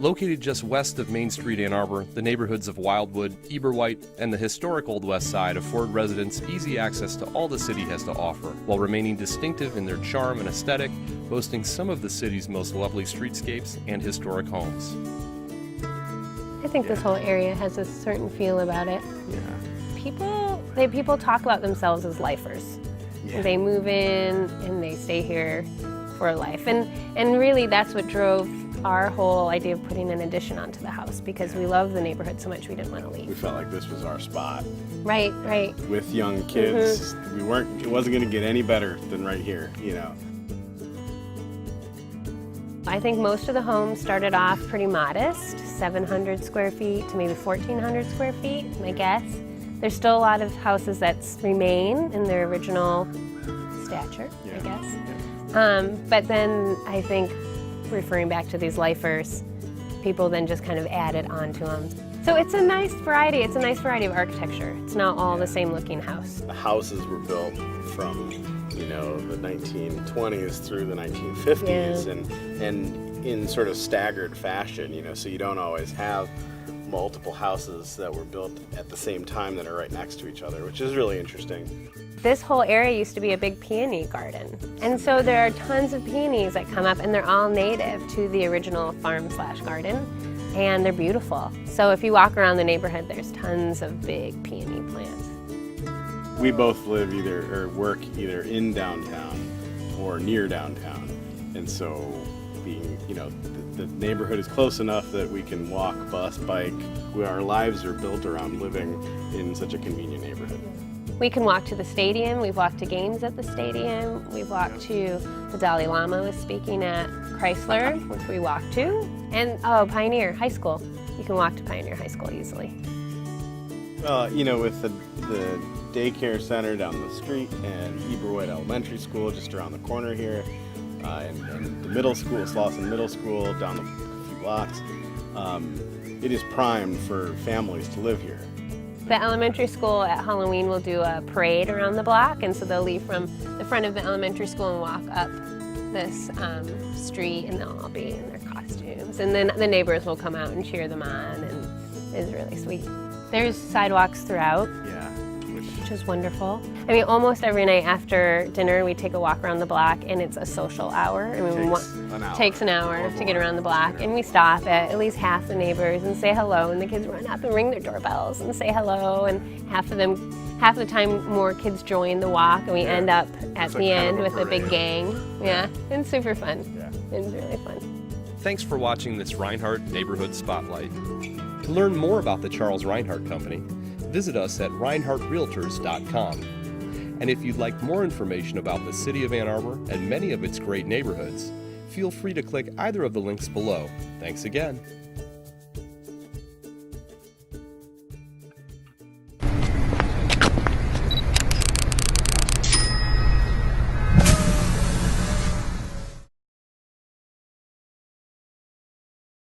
Located just west of Main Street, Ann Arbor, the neighborhoods of Wildwood, Eberwhite, and the historic Old West Side afford residents easy access to all the city has to offer, while remaining distinctive in their charm and aesthetic, boasting some of the city's most lovely streetscapes and historic homes. I think this whole area has a certain feel about it. Yeah. People talk about themselves as lifers. Yeah. They move in and they stay here for life. And really that's what drove our whole idea of putting an addition onto the house, because we love the neighborhood so much we didn't want to leave. We felt like this was our spot. Right. With young kids, it wasn't going to get any better than right here, you know. I think most of the homes started off pretty modest, 700 square feet to maybe 1,400 square feet, my guess. There's still a lot of houses that remain in their original stature, I guess. Yeah. But then I think, referring back to these lifers, people then just kind of added onto them. So it's a nice variety. It's a nice variety of architecture. It's not all the same looking house. The houses were built from, you know, the 1920s through the 1950s, and in sort of staggered fashion, you know, so you don't always have multiple houses that were built at the same time that are right next to each other, which is really interesting. This whole area used to be a big peony garden. And so there are tons of peonies that come up, and they're all native to the original farm/garden, and they're beautiful. So if you walk around the neighborhood, there's tons of big peony plants. We both live work either in downtown or near downtown. And so being, you know, the neighborhood is close enough that we can walk, bus, bike. Our lives are built around living in such a convenient neighborhood. We can walk to the stadium. We've walked to games at the stadium. We've walked to the Dalai Lama was speaking at Chrysler, which we walked to. And Pioneer High School. You can walk to Pioneer High School easily. You know, with the daycare center down the street and Eberwhite Elementary School just around the corner here, and the middle school, Slauson Middle School, down a few blocks, it is primed for families to live here. The elementary school at Halloween will do a parade around the block, and so they'll leave from the front of the elementary school and walk up this street, and they'll all be in their costumes. And then the neighbors will come out and cheer them on, and it's really sweet. There's sidewalks throughout. Yeah. Which is wonderful. I mean, almost every night after dinner, we take a walk around the block, and it's a social hour. I mean, takes an hour to get around the block, and we stop at least half the neighbors and say hello, and the kids run up and ring their doorbells and say hello, and half the time more kids join the walk, and we end up at the end with a big gang. Yeah, it's super fun. Yeah. It's really fun. Thanks for watching this Reinhardt Neighborhood Spotlight. To learn more about the Charles Reinhardt Company, visit us at reinhardtrealtors.com. And if you'd like more information about the city of Ann Arbor and many of its great neighborhoods, feel free to click either of the links below. Thanks again.